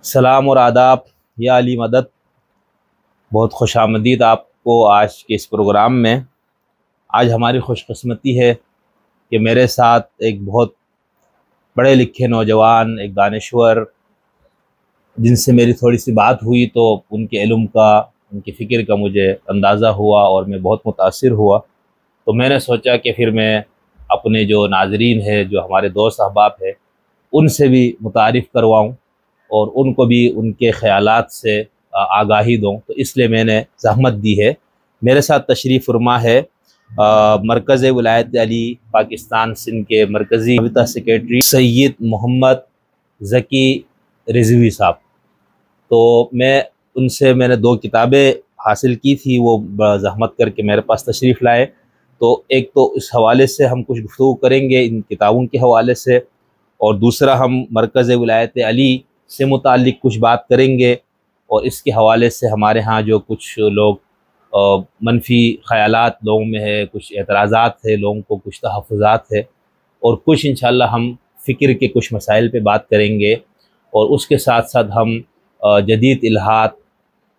सलाम और आदाब या अली मदद। बहुत खुशामदीद आपको आज के इस प्रोग्राम में। आज हमारी खुशकिस्मती है कि मेरे साथ एक बहुत पढ़े लिखे नौजवान, एक दानिश्वर, जिनसे मेरी थोड़ी सी बात हुई तो उनके इल्म का, उनकी फ़िक्र का मुझे अंदाज़ा हुआ और मैं बहुत मुतासिर हुआ। तो मैंने सोचा कि फिर मैं अपने जो नाज़रीन है, जो हमारे दोस्त अहबाब है, उनसे भी मुतारिफ़ करवाऊँ और उनको भी उनके ख़यालात से आगाही दूँ। तो इसलिए मैंने ज़हमत दी है। मेरे साथ तशरीफ़ फरमा है मरकज़ विलायत अली पाकिस्तान सिंध के मरकज़ी रबता सेक्रेटरी सैयद मोहम्मद ज़की रिज़वी साहब। तो मैंने 2 किताबें हासिल की थी, वो ज़हमत करके मेरे पास तशरीफ़ लाए। तो एक तो इस हवाले से हम कुछ गुफ्तगू करेंगे इन किताबों के हवाले से, और दूसरा हम मरकज़ विलायत अली से मुताल्लिक़ कुछ बात करेंगे। और इसके हवाले से हमारे यहाँ जो कुछ लोग मनफी ख़यालात लोगों में है, कुछ एतराज़ात है, लोगों को कुछ तहफ़्फ़ुज़ात है, और कुछ इंशाअल्लाह हम फ़िक्र के कुछ मसाइल पे बात करेंगे। और उसके साथ साथ हम जदीद इल्हाद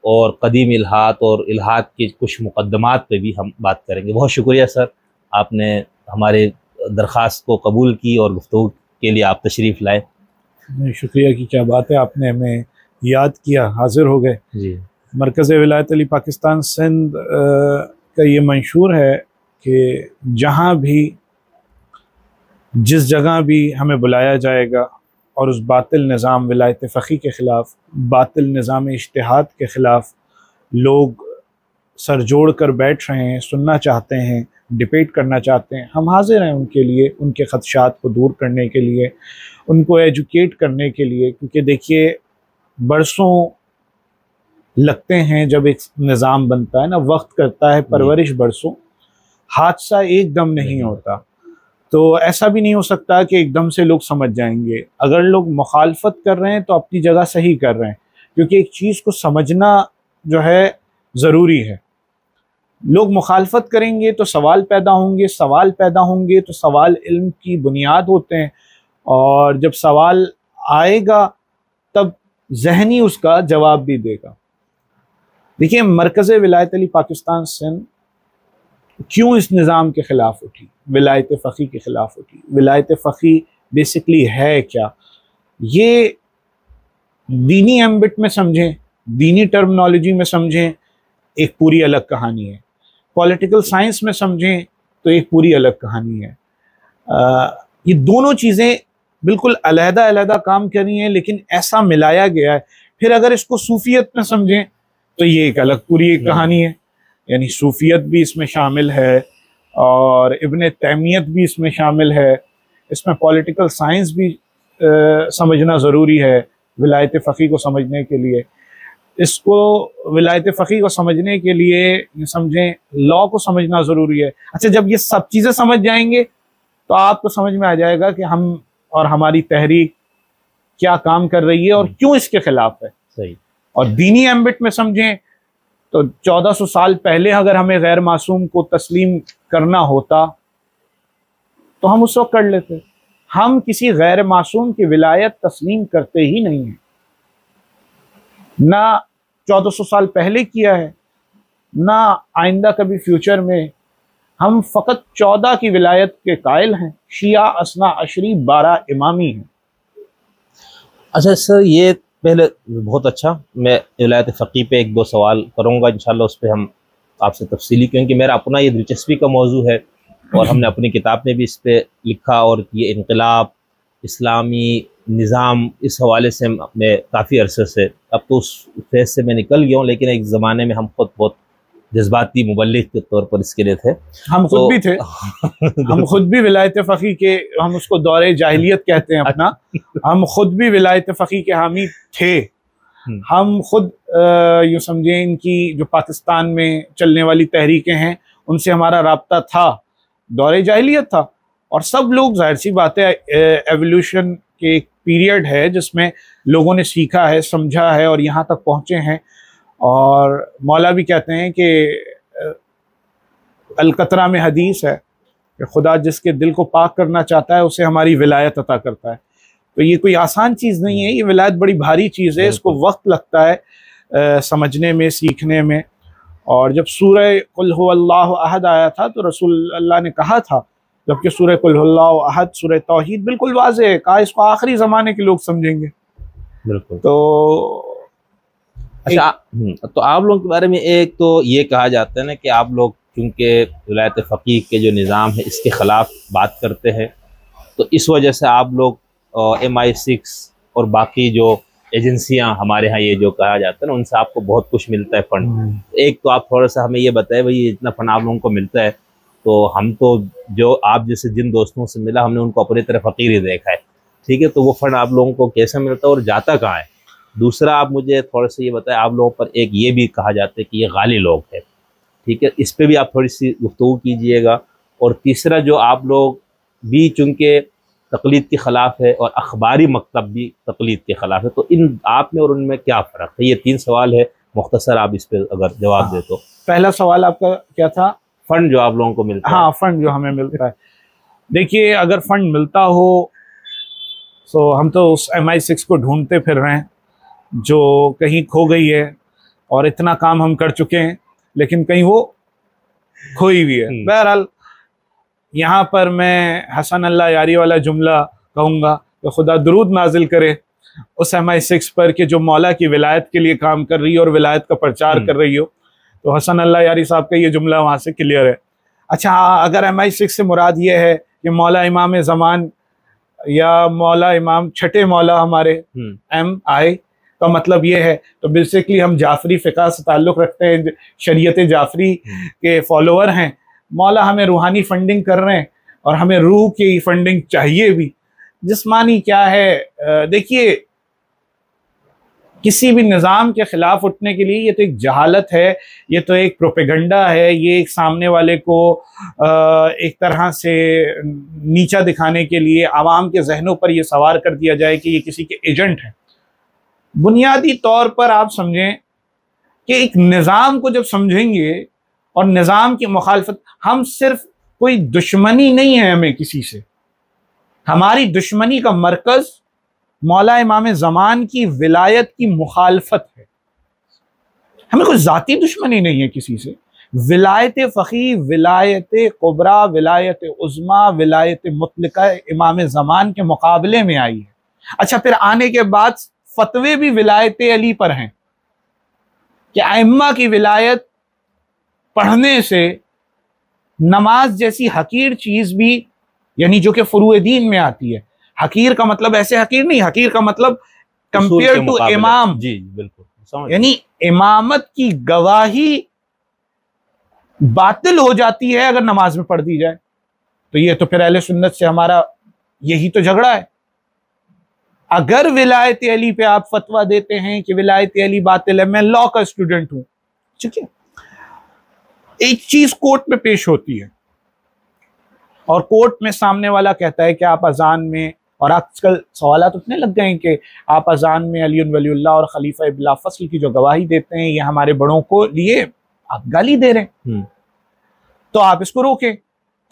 और क़दीम इल्हाद और इल्हाद के कुछ मुक़द्दमात पे भी हम बात करेंगे। बहुत शुक्रिया सर, आपने हमारे दरख्वास्त को कबूल की और गुफ्तगू के लिए आप तशरीफ़ लाए। शुक्रिया की क्या बात है, आपने हमें याद किया, हाजिर हो गए जी। मरकज़ विलायत अली पाकिस्तान सिंध का ये मंशूर है कि जहाँ भी, जिस जगह भी हमें बुलाया जाएगा और उस बातिल निज़ाम विलायत फ़क़ी के ख़िलाफ़, बातिल निज़ाम इज्तिहाद के ख़िलाफ़ लोग सर जोड़ कर बैठ रहे हैं, सुनना चाहते हैं, डिबेट करना चाहते हैं, हम हाजिर हैं उनके लिए, उनके ख़दशात को दूर करने के लिए, उनको एजुकेट करने के लिए। क्योंकि देखिए, बरसों लगते हैं जब एक निज़ाम बनता है ना, वक्त करता है परवरिश बरसों, हादसा एकदम नहीं होता। तो ऐसा भी नहीं हो सकता कि एकदम से लोग समझ जाएंगे। अगर लोग मुखालफत कर रहे हैं तो अपनी जगह सही कर रहे हैं, क्योंकि एक चीज़ को समझना जो है ज़रूरी है। लोग मुखालफत करेंगे तो सवाल पैदा होंगे, सवाल पैदा होंगे तो सवाल इल्म की बुनियाद होते हैं, और जब सवाल आएगा तब ज़हनी उसका जवाब भी देगा। देखिए, मरकज़ विलायत अली पाकिस्तान सिंध क्यों इस निज़ाम के ख़िलाफ़ उठी, विलायत फ़क़ी के ख़िलाफ़ उठी। विलायत फ़क़ी बेसिकली है क्या, ये दीनी एम्बिट में समझें, दीनी टर्मिनोलॉजी में समझें, एक पूरी अलग कहानी है। पॉलिटिकल साइंस में समझें तो एक पूरी अलग कहानी है। ये दोनों चीज़ें बिल्कुल अलहदा काम कर रही हैं, लेकिन ऐसा मिलाया गया है। फिर अगर इसको सूफियत में समझें तो ये एक अलग पूरी एक कहानी है, यानी सूफियत भी इसमें शामिल है और इब्न तैमियत भी इसमें शामिल है। इसमें पॉलिटिकल साइंस भी समझना ज़रूरी है विलायत फ़क़ी को समझने के लिए। इसको विलायत फ़क़ी को समझने के लिए ये समझें, लॉ को समझना ज़रूरी है। अच्छा, जब ये सब चीज़ें समझ जाएंगे तो आपको समझ में आ जाएगा कि हम और हमारी तहरीक क्या काम कर रही है और क्यों इसके खिलाफ है। सही। और दीनी एम्बिट में समझें तो 1400 साल पहले अगर हमें गैर मासूम को तस्लीम करना होता तो हम उस वक्त कर लेते। हम किसी गैर मासूम की विलायत तस्लीम करते ही नहीं हैं, ना 1400 साल पहले किया है, ना आइंदा कभी फ्यूचर में। हम फ़कत 14 की विलायत के कायल हैं, शिया असना अशरी 12 इमामी हैं। अच्छा सर, ये पहले बहुत अच्छा, मैं विलायत फ़क़ी पे 1-2 सवाल करूँगा इंशाल्लाह, उस पर हम आपसे तफसीली, क्योंकि मेरा अपना ये दिलचस्पी का मौजू है और हमने अपनी किताब में भी इस पर लिखा। और ये इनकलाब, इस्लामी निज़ाम, इस हवाले से मैं काफ़ी अरसे से, अब तो उस फेज़ से मैं निकल गया हूँ, लेकिन एक ज़माने में हम खुद बहुत जज्बाती मुबल्लिग़ के तौर पर इसके लिए थे। हम खुद भी थे हम खुद भी विलायत फ़क़ी के, हम उसको दौरे जाहिलियत कहते हैं अपना, हम खुद भी विलायत फ़क़ी के हामी थे। हम खुद यूँ समझें, इनकी जो पाकिस्तान में चलने वाली तहरीकें हैं उनसे हमारा राब्ता था, दौरे जाहिलियत था। और सब लोग, जाहिर सी बात है, एवोल्यूशन के एक पीरियड है जिसमें लोगों ने सीखा है, समझा है और यहाँ तक पहुँचे हैं। और मौला भी कहते हैं कि अलकतरा में हदीस है कि खुदा जिसके दिल को पाक करना चाहता है उसे हमारी विलायत अता करता है। तो ये कोई आसान चीज़ नहीं है, ये विलायत बड़ी भारी चीज़ है, इसको वक्त लगता है समझने में, सीखने में। और जब सूरह कुल हुवल्लाहु अहद आया था तो रसूल अल्लाह ने कहा था, जबकि सूरह कुल हुवल्लाहु अहद सूरह तौहीद बिल्कुल वाज़ेह है, कहा इसको आखिरी ज़माने के लोग समझेंगे। बिल्कुल। तो अच्छा, तो आप लोगों के बारे में एक तो ये कहा जाता है ना कि आप लोग क्योंकि विलायत फ़क़ीह के जो निज़ाम है इसके ख़िलाफ़ बात करते हैं, तो इस वजह से आप लोग MI6 और बाकी जो एजेंसियां हमारे यहाँ ये जो कहा जाता है ना, उनसे आपको बहुत कुछ मिलता है फंड। एक तो आप थोड़ा सा हमें ये बताएं, भाई इतना फंड आप लोगों को मिलता है, तो हम तो जो आप जैसे जिन दोस्तों से मिला हमने उनको अपनी तरह फ़कीर ही देखा है, ठीक है, तो वो फंड आप लोगों को कैसे मिलता है और जाता कहाँ है? दूसरा आप मुझे थोड़ा सा ये बताएं, आप लोगों पर एक ये भी कहा जाता है कि ये गाली लोग हैं, ठीक है, इस पर भी आप थोड़ी सी गुफ्तगू कीजिएगा। और तीसरा जो आप लोग भी चूँकि तकलीद के ख़िलाफ़ है और अखबारी मकतब भी तकलीद के ख़िलाफ़ है, तो इन आप में और उनमें क्या फ़र्क है? ये 3 सवाल है, मुख्तसर आप इस पर अगर जवाब दे तो। पहला सवाल आपका क्या था? फंड जो आप लोगों को मिलता है। हाँ, फंड जो हमें मिलता है, देखिए अगर फंड मिलता हो तो हम तो उस MI6 को ढूंढते फिर रहे हैं जो कहीं खो गई है, और इतना काम हम कर चुके हैं लेकिन कहीं वो खोई हुई है। बहरहाल यहाँ पर मैं हसन अल्लाह यारी वाला जुमला कहूँगा तो खुदा दरूद नाजिल करे उस MI6 पर कि जो मौला की विलायत के लिए काम कर रही हो और विलायत का प्रचार कर रही हो। तो हसन अल्लाह यारी साहब का ये जुमला वहाँ से क्लियर है। अच्छा, अगर MI6 से मुराद ये है कि मौला इमाम ज़मान या मौला इमाम छठे मौला हमारे MI का मतलब ये है, तो बेसिकली हम जाफरी फ़िक़ा से ताल्लुक़ रखते हैं, शरीयत जाफरी के फॉलोअर हैं। मौला हमें रूहानी फंडिंग कर रहे हैं और हमें रूह की फंडिंग चाहिए भी। जिस्मानी क्या है, देखिए किसी भी निज़ाम के ख़िलाफ़ उठने के लिए ये तो एक जहालत है, ये तो एक प्रोपेगंडा है, ये एक सामने वाले को एक तरह से नीचा दिखाने के लिए आवाम के जहनों पर ये सवार कर दिया जाए कि ये किसी के एजेंट हैं। बुनियादी तौर पर आप समझें कि एक निज़ाम को जब समझेंगे और निज़ाम की मुखालफत, हम सिर्फ कोई दुश्मनी नहीं है हमें किसी से, हमारी दुश्मनी का मरकज़ मौला इमाम ज़मान की विलायत की मुखालफत है। हमें कोई ज़ाती दुश्मनी नहीं है किसी से। विलायत फ़क़ीह, विलायत कुबरा, विलायत उज़्मा, विलायत मुतलका इमाम ज़मान के मुकाबले में आई है। अच्छा, फिर आने के बाद फतवे भी विलायत अली पर हैं कि अइम्मा की विलायत पढ़ने से नमाज जैसी हकीर चीज़ भी, यानी जो कि फुरूए दीन में आती है, हकीर का मतलब ऐसे हकीर नहीं, हकीर का मतलब कंपेयर टू इमाम, जी बिल्कुल, यानी इमामत की गवाही बातिल हो जाती है अगर नमाज में पढ़ दी जाए। तो ये तो फिर अहले सुन्नत से हमारा यही तो झगड़ा है। अगर विलायत अली पे आप फतवा देते हैं कि विलायत अली बातिल है, मैं लॉ का स्टूडेंट हूं, ठीक है, एक चीज कोर्ट में पेश होती है और कोर्ट में सामने वाला कहता है कि आप अजान में, और आजकल सवालात उठने लग गए हैं कि आप अजान में अली वलीउल्लाह और खलीफा बिला फस्ल की जो गवाही देते हैं ये हमारे बड़ों को लिए आप गाली दे रहे हैं, तो आप इसको रोकें।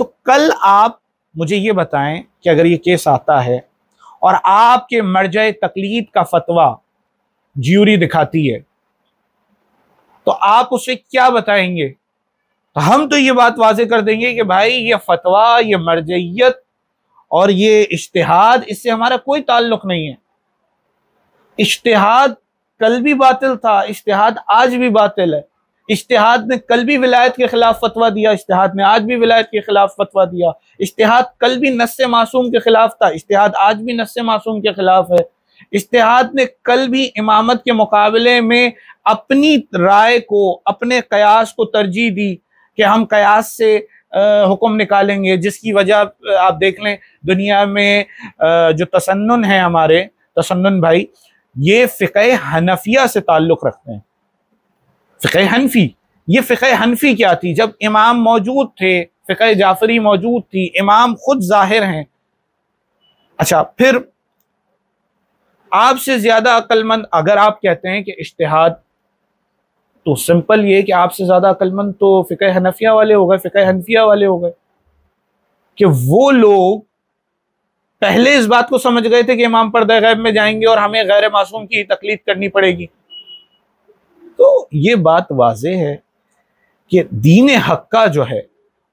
तो कल आप मुझे ये बताएं कि अगर ये केस आता है और आपके मर्जाए तकलीद का फतवा ज्यूरी दिखाती है तो आप उसे क्या बताएंगे? तो हम तो ये बात वाज़ेह कर देंगे कि भाई ये फतवा, ये मर्जइयत और ये इज्तिहाद, इससे हमारा कोई ताल्लुक नहीं है। इज्तिहाद कल भी बातिल था, इज्तिहाद आज भी बातिल है। इज्तिहाद ने कल भी विलायत के खिलाफ फतवा दिया, इज्तिहाद ने आज भी विलायत के खिलाफ फतवा दिया। इज्तिहाद कल भी नस्से मासूम के खिलाफ था, इज्तिहाद आज भी नस्से मासूम के खिलाफ है। इज्तिहाद ने कल भी इमामत के मुकाबले में अपनी राय को, अपने कयास को तरजीह दी कि हम कयास से हुक्म निकालेंगे, जिसकी वजह आप देख लें दुनिया में जो तसन्नुन है, हमारे तसन्नुन भाई, ये फ़िक़्ह हनफिया से ताल्लुक़ रखते हैं। फ़िक़्ह हनफी, ये फ़िक़्ह हनफी क्या थी? जब इमाम मौजूद थे, फ़िक़्ह जाफ़री मौजूद थी, इमाम खुद ज़ाहिर हैं। अच्छा, फिर आपसे ज़्यादा अक्लमंद अगर आप कहते हैं कि इज्तिहाद, तो सिंपल ये कि आपसे ज़्यादा अक्लमंद तो फ़िक़्ह हनफिया वाले हो गए, फ़िक़्ह हनफिया वाले हो गए, कि वो लोग पहले इस बात को समझ गए थे कि इमाम पर्दा गैब में जाएंगे और हमें गैर मासूम की तकलीद करनी पड़ेगी। तो ये बात वाज़ेह है कि दीन हक का जो है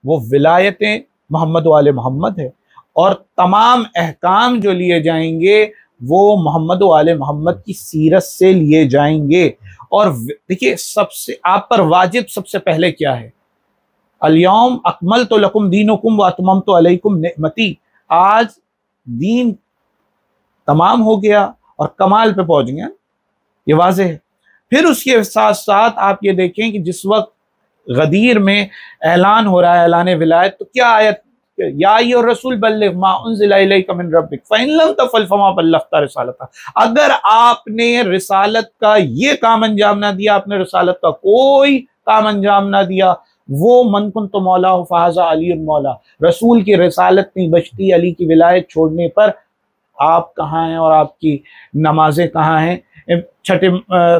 वो विलायतें मोहम्मद वाले मोहम्मद है, और तमाम अहकाम जो लिए जाएंगे वो मोहम्मद वाले मोहम्मद की सीरत से लिए जाएंगे। और देखिए, सबसे आप पर वाजिब सबसे पहले क्या है? अल-यौम अकमलतु लकुम दीनुकुम व अतममतु अलैकुम निअमती। आज दीन तमाम हो गया और कमाल पे पहुंच गया, ये वाज़ेह है। फिर उसके साथ साथ आप ये देखें कि जिस वक्त गदीर में ऐलान हो रहा है, ऐलान विलायत, तो क्या आयत, या अय्युहर रसूल बल्लिग मा उन्ज़िला इलैका मिन रब्बिक फ़इन लम तफ़अल फ़मा बल्लग़्ता रिसालता। अगर आपने रिसालत का ये काम अंजाम ना दिया, आपने रिसालत का कोई काम अंजाम ना दिया, वो मन कुन्तु मौला फ़हाज़ा अलीयुन मौला, रसूल की रिसालत नहीं बचती, अली की विलायत छोड़ने पर आप कहाँ हैं और आपकी नमाजें कहाँ हैं। छठे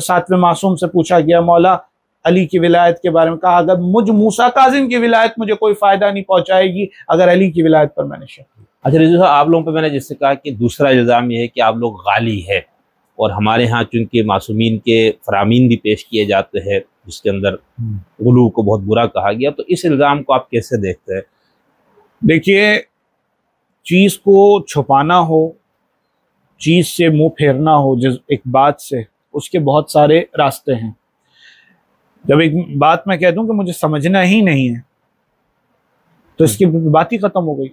सातवें मासूम से पूछा गया मौला अली की विलायत के बारे में, कहा अगर मुझ मूसा काजिम की विलायत मुझे कोई फायदा नहीं पहुंचाएगी अगर अली की विलायत पर मैंने शक किया। अच्छा रिजवी साहब, आप लोगों पे मैंने जिससे कहा कि दूसरा इल्ज़ाम यह है कि आप लोग गाली है, और हमारे यहाँ चूँकि मासूमीन के फरामीन भी पेश किए जाते हैं जिसके अंदर गुलू को बहुत बुरा कहा गया, तो इस इल्ज़ाम को आप कैसे देखते हैं? देखिए, चीज़ को छुपाना हो, चीज़ से मुंह फेरना हो जिस एक बात से, उसके बहुत सारे रास्ते हैं। जब एक बात मैं कह दूं कि मुझे समझना ही नहीं है, तो इसकी बात ही खत्म हो गई।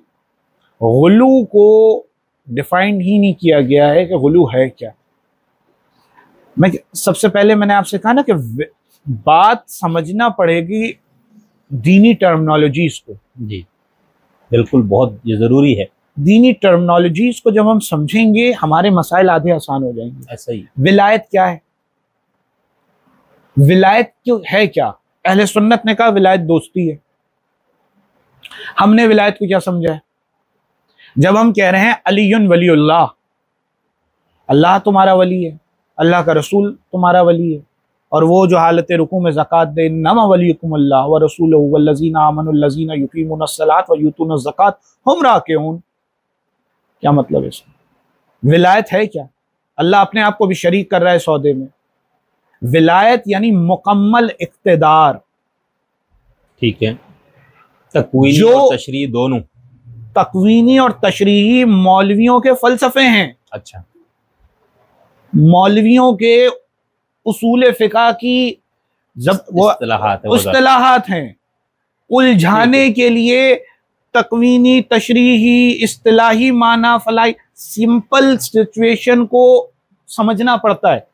गुलू को डिफाइन ही नहीं किया गया है कि गुलू है क्या। मैं सबसे पहले मैंने आपसे कहा ना कि बात समझना पड़ेगी दीनी टर्मिनोलॉजीज को। जी बिल्कुल, बहुत ये ज़रूरी है। दीनी टर्मिनोलॉजीज को जब हम समझेंगे हमारे मसाइल आधे आसान हो जाएंगे। ऐसा ही। विलायत क्या है? विलायत क्यों है क्या? अहले सुन्नत ने कहा विलायत दोस्ती है। हमने विलायत को क्या समझा है? जब हम कह रहे हैं अलीयुन वलीउल्लाह, अल्लाह तुम्हारा वली है, अल्लाह का रसूल तुम्हारा वली है, और वो जो हालत रुकू में ज़कात दे, नमा वलीकुमुल्लाह व रसूलुहु वल्लज़ीना आमनुल्लज़ीना युक़ीमुनस्सलात व यूतूनज़्ज़कात हुम राकिऊन। क्या मतलब है इसमें? विलायत है क्या? अल्लाह अपने आप को भी शरीक कर रहा है सौदे में। विलायत यानी मुकम्मल इक़्तिदार। ठीक है, तकवीनी और तशरीही दोनों। तकवीनी और तशरीही मौलवियों के फलसफे हैं। अच्छा, मौलवियों के उसूल फ़िक़ह की जब वो इस्तिलाहात हैं, उलझाने के लिए तकवीनी, तशरीही, इस्तिलाही माना फलाई, सिंपल सिचुएशन को समझना पड़ता है।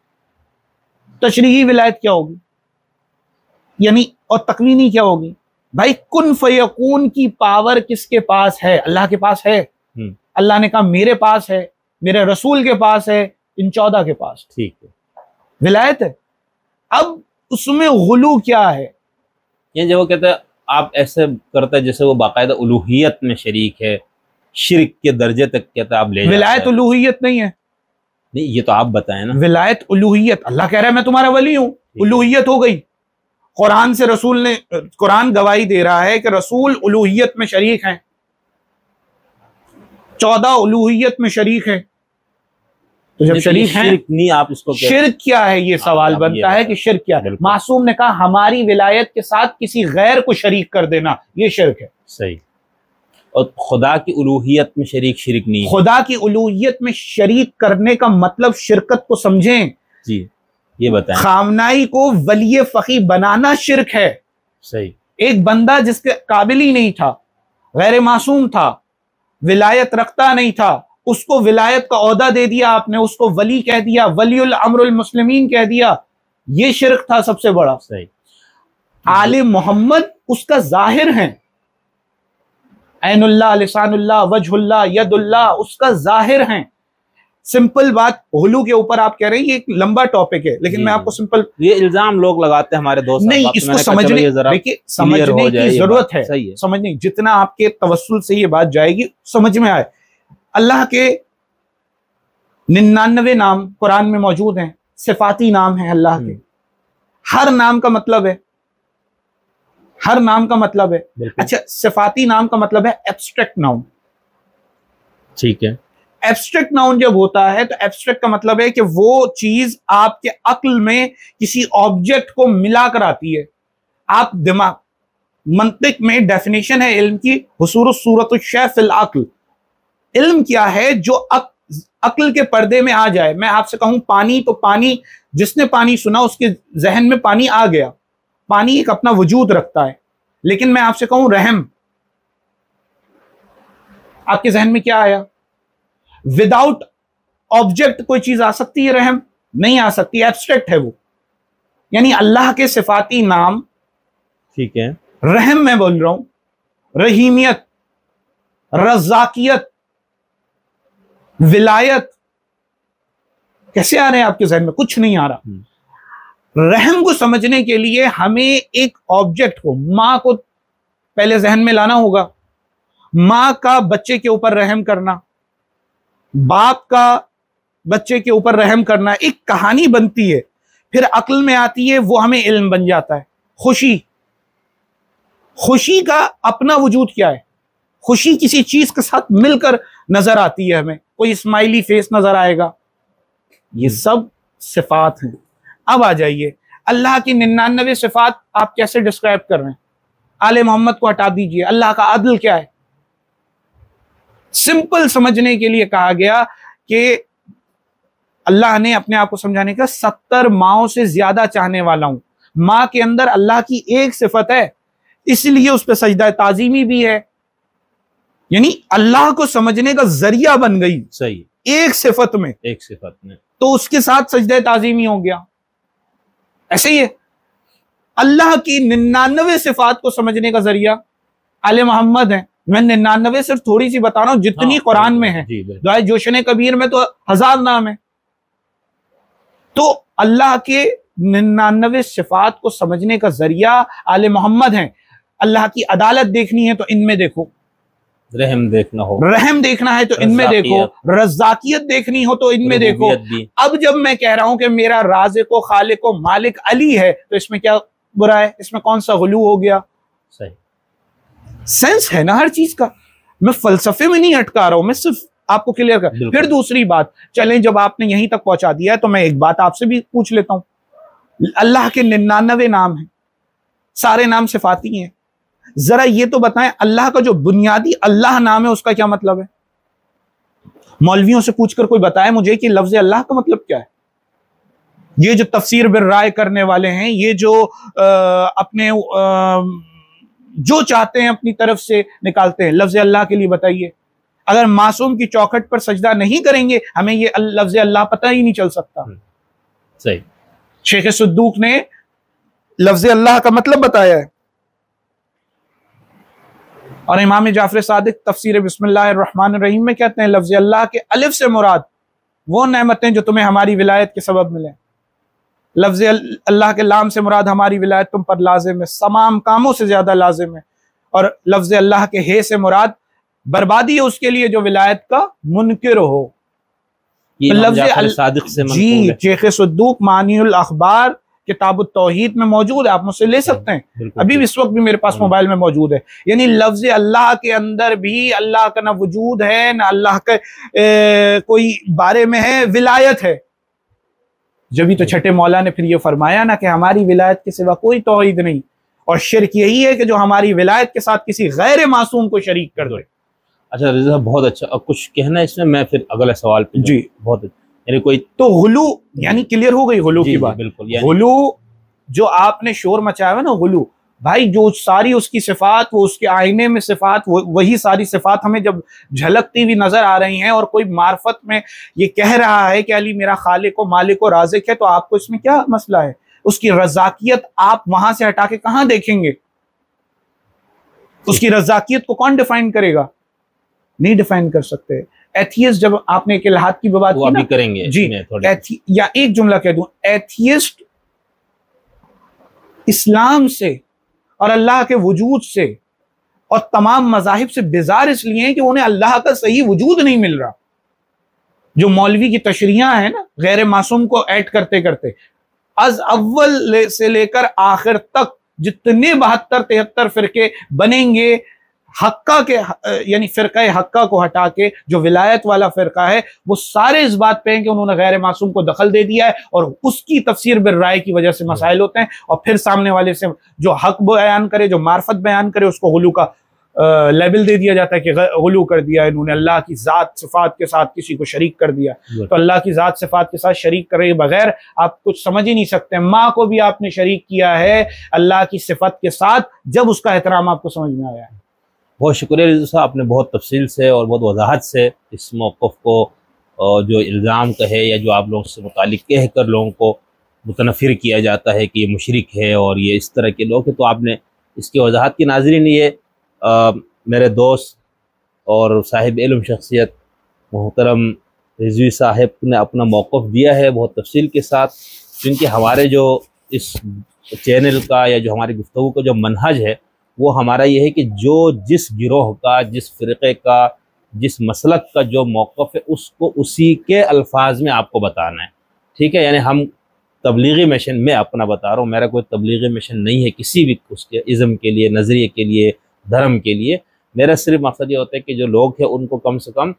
तशरीही विलायत क्या होगी यानी, और तकवीनी क्या होगी? भाई कुन फयकून की पावर किसके पास है? अल्लाह के पास है। अल्लाह ने कहा मेरे पास है, मेरे रसूल के पास है, इन 14 के पास। ठीक है, विलायत है। अब उसमें गुलू क्या है? ये जब वो कहते हैं आप ऐसे करते हैं जैसे वो बाकायदा उलूहियत में शरीक है, शिर्क के दर्जे तक कहता है आप ले। विलायत उलूहियत नहीं है। नहीं, ये तो आप बताएं ना। विलायत उलूहियत, अल्लाह कह रहा है मैं तुम्हारा वली हूं, उलूहियत हो गई। कुरान से रसूल ने, कुरान गवाही दे रहा है कि रसूल उलूहियत में शरीक हैं, 14 उलूहियत में शरीक हैं। तो जब शरीक हैं, शिर्क नहीं, आप इसको शिर्क क्या है? ये सवाल बनता है कि शिर्क क्या है। मासूम ने कहा हमारी विलायत के साथ किसी गैर को शरीक कर देना ये शिर्क है। सही। और खुदा की उलूहियत में शरीक शिर्क नहीं है। खुदा की उलूहियत में शरीक करने का मतलब शिरकत को समझें। जी, ये बताएं। खामनाई को वली फकी बनाना शिर्क है। सही। एक बंदा जिसके काबिल ही नहीं था, गैर मासूम था, विलायत रखता नहीं था, उसको विलायत का ओहदा दे दिया आपने, उसको वली कह दिया, वलीउल अम्रुल मुस्लिमीन कह दिया, ये शिर्क था सबसे बड़ा। सही। आले मोहम्मद उसका जाहिर है, ऐनुल्लाह, लिसानुल्लाह, वजहुल्लाह, यदुल्लाह उसका जाहिर है। सिंपल बात, हुलू के ऊपर आप कह रहे हैं ये एक लंबा टॉपिक है, लेकिन मैं आपको सिंपल, ये इल्जाम लोग लगाते हैं हमारे दोस्त, नहीं इसको समझने, देखिए समझने की जरूरत है, समझने जितना आपके तवस्सुल से ये बात जाएगी समझ में आए। अल्लाह के 99 नाम कुरान में मौजूद हैं, सिफाती नाम है अल्लाह के। हर नाम का मतलब है, हर नाम का मतलब है। अच्छा, सिफाती नाम का मतलब है एब्स्ट्रैक्ट नाउन। ठीक है। एब्स्ट्रैक्ट नाउन जब होता है तो एब्स्ट्रैक्ट का मतलब है कि वो चीज आपके अक्ल में किसी ऑब्जेक्ट को मिलाकर आती है। आप दिमाग, मंतिक में डेफिनेशन है इल्म की, हुसूर सूरत शै फिल अक्ल। इल्म क्या है? जो अक्ल के पर्दे में आ जाए। मैं आपसे कहूं पानी, तो पानी, जिसने पानी सुना उसके जहन में पानी आ गया। पानी एक अपना वजूद रखता है। लेकिन मैं आपसे कहूं रहम, आपके जहन में क्या आया? विदाउट ऑब्जेक्ट कोई चीज आ सकती है? रहम नहीं आ सकती, एब्स्ट्रैक्ट है वो। यानी अल्लाह के सिफाती नाम, ठीक है, रहम मैं बोल रहा हूं, रहीमियत, रज़ाकियत, विलायत, कैसे आ रहे हैं आपके जहन में? कुछ नहीं आ रहा। रहम को समझने के लिए हमें एक ऑब्जेक्ट को, मां को पहले जहन में लाना होगा। मां का बच्चे के ऊपर रहम करना, बाप का बच्चे के ऊपर रहम करना, एक कहानी बनती है, फिर अक्ल में आती है, वो हमें इल्म बन जाता है। खुशी, खुशी का अपना वजूद क्या है? खुशी किसी चीज के साथ मिलकर नजर आती है हमें, कोई स्माइली फेस नजर आएगा। ये सब सिफात हैं। अब आ जाइए, अल्लाह की 99 सिफात आप कैसे डिस्क्राइब कर रहे हैं? आले मोहम्मद को हटा दीजिए, अल्लाह का अदल क्या है? सिंपल समझने के लिए कहा गया कि अल्लाह ने अपने आप को समझाने का 70 माओं से ज्यादा चाहने वाला हूं। मां के अंदर अल्लाह की एक सिफत है, इसलिए उस पर सजदा ताजीमी भी है। यानी अल्लाह को समझने का जरिया बन गई। सही, एक सिफत में, एक सिफत में, तो उसके साथ सजदा ताजीमी हो गया। ऐसे ही है अल्लाह की 99 सिफात को समझने का जरिया आले मोहम्मद है। मैं 99 सिर्फ थोड़ी सी बता रहा हूं, जितनी कुरान में है। दुआए जोशन कबीर में तो 1000 नाम है। तो अल्लाह के 99 सिफात को समझने का जरिया आले मोहम्मद है। अल्लाह की अदालत देखनी है तो इनमें देखो, रहम देखना हो, रहम देखना है तो इनमें देखो, रज़ाकियत देखनी हो तो इनमें देखो। अब जब मैं कह रहा हूं कि मेरा राज़िक़, खालिक, मालिक अली है, तो इसमें क्या बुरा है? इसमें कौन सा गुलू हो गया? सही सेंस है ना हर चीज का। मैं फलसफे में नहीं अटका रहा हूं, मैं सिर्फ आपको क्लियर कर। फिर दूसरी बात, चलें जब आपने यहीं तक पहुंचा दिया है तो मैं एक बात आपसे भी पूछ लेता हूं। अल्लाह के 99 नाम हैं, सारे नाम सिफाती हैं। जरा ये तो बताएं, अल्लाह का जो बुनियादी अल्लाह नाम है उसका क्या मतलब है? मौलवियों से पूछकर कोई बताए मुझे कि लफ्ज अल्लाह का मतलब क्या है। ये जो तफसीर बिर राय करने वाले हैं, ये जो अपने जो चाहते हैं अपनी तरफ से निकालते हैं, लफ्ज अल्लाह के लिए बताइए। अगर मासूम की चौखट पर सजदा नहीं करेंगे, हमें ये लफ्ज अल्लाह पता ही नहीं चल सकता। सही। शेख सुद्दूक ने लफ्ज अल्लाह का मतलब बताया है, और इमाम जाफर सादिक तफसीर बिस्मिल्लाहिर्रहमानिर्रहीम में कहते हैं लफ्ज अल्लाह के अलिफ से मुराद वो नेमतें जो तुम्हें हमारी विलायत के सबब मिले। लफ्ज अल्लाह के लाम से मुराद हमारी विलायत तुम पर लाजिम है, तमाम कामों से ज्यादा लाजिम है। और लफ्ज अल्लाह के हे से मुराद बर्बादी है उसके लिए जो विलायत का मुनकिर हो। लफ्ज जी, शेख सुद्दूक मानिउल अखबार किताब तौहीद में मौजूद है, आप मुझसे ले सकते हैं। अभी इस वक्त भी मेरे पास मोबाइल में मौजूद है। यानी लफ्ज अल्लाह के अंदर भी अल्लाह का ना वजूद है, ना अल्लाह के कोई बारे में है, विलायत है। जब तो छठे मौला ने फिर ये फरमाया ना कि हमारी विलायत के सिवा कोई तौहीद नहीं, और शिर्क यही है कि जो हमारी विलायत के साथ किसी गैर मासूम को शरीक कर दे। अच्छा रिज़ा, बहुत अच्छा। अब कुछ कहना है इसमें, मैं फिर अगला सवाल पे जी। बहुत यानी कोई तो गुलू यानी क्लियर हो गई गुलू की बात। बिल्कुल, गुलू जो आपने शोर मचाया है ना, गुलू भाई, जो सारी उसकी सिफात, वो उसके आईने में सिफात, वही सारी सिफात हमें जब झलकती हुई नजर आ रही हैं, और कोई मार्फत में ये कह रहा है कि अली मेरा खालिक व मालिक व राज़िक है, तो आपको इसमें क्या मसला है? उसकी रज़ाकियत आप वहां से हटा के कहां देखेंगे? उसकी रज़ाकियत को कौन डिफाइन करेगा? नहीं डिफाइन कर सकते। एथियस्ट, जब आपने एक इल्हाद की बात की ना, करेंगे जी, या एक जुमला कह दूं, एथियस्ट इस्लाम से और अल्लाह के वजूद से और तमाम मजाहिब से बेजार इसलिए हैं कि उन्हें अल्लाह का सही वजूद नहीं मिल रहा। जो मौलवी की तशरीहां है ना, गैर मासूम को ऐड करते करते, अज अव्वल से लेकर आखिर तक जितने 72-73 फिरके बनेंगे, हक्का के यानी फ़िरक़ा हक्का को हटा के जो विलायत वाला फ़िरक़ा है वो सारे इस बात पे हैं कि उन्होंने गैर मासूम को दखल दे दिया है और उसकी तफसीर बिल राय की वजह से मसाइल होते हैं। और फिर सामने वाले से जो हक बयान करे, जो मार्फत बयान करे, उसको गुलू का लेवल दे दिया जाता है कि गुलू कर दिया इन्होंने, अल्लाह की ज़ात सिफ़ात के साथ किसी को शरीक कर दिया। तो अल्लाह की ज़ात सिफ़ात के साथ शरीक करे बगैर आप कुछ समझ ही नहीं सकते। माँ को भी आपने शरीक किया है अल्लाह की सिफ़त के साथ, जब उसका एहतराम आपको समझ में आया है। बहुत शुक्रिया रिजवी साहब, आपने बहुत तफसील से और बहुत वजाहत से इस मौक़िफ़ को जो इल्ज़ाम कहे या जो आप लोगों से मुतालिक कह कर लोगों को मुतनफ़िर किया जाता है कि ये मुशरिक है और ये इस तरह के लोग हैं, तो आपने इसकी वजाहत की। नाज़रीन, ये मेरे दोस्त और साहिब इल्म शख्सियत मोहतरम रिजवी साहब ने अपना मौक़िफ़ दिया है बहुत तफसील के साथ, क्योंकि हमारे जो इस चैनल का या जो हमारी गुफ्तगू का जो मनहज है वो हमारा ये है कि जो जिस गिरोह का, जिस फ़िरक़े का, जिस मसलक का जो मौक़िफ़ है उसको उसी के अल्फाज में आपको बताना है। ठीक है, यानी हम तबलीगी मिशन में अपना बता रहा हूँ, मेरा कोई तबलीगी मिशन नहीं है किसी भी उसके इज़्म के लिए, नज़रिए के लिए, धर्म के लिए। मेरा सिर्फ मकसद ये होता है कि जो लोग हैं उनको कम से कम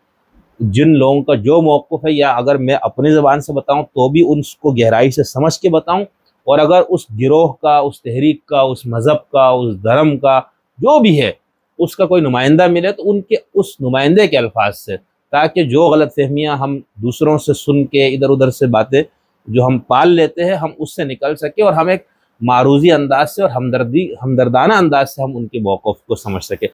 जिन लोगों का जो मौक़िफ़ है, या अगर मैं अपनी ज़बान से बताऊँ तो भी उसको गहराई से समझ के बताऊँ, और अगर उस गिरोह का, उस तहरीक का, उस मज़हब का, उस धर्म का जो भी है उसका कोई नुमाइंदा मिले तो उनके उस नुमाइंदे के अल्फाज से, ताकि जो गलत फहमियाँ हम दूसरों से सुन के इधर उधर से बातें जो हम पाल लेते हैं हम उससे निकल सके और हम एक मारूज़ी अंदाज से और हमदर्दाना अंदाज से हम उनके मौक़िफ़ को समझ सके।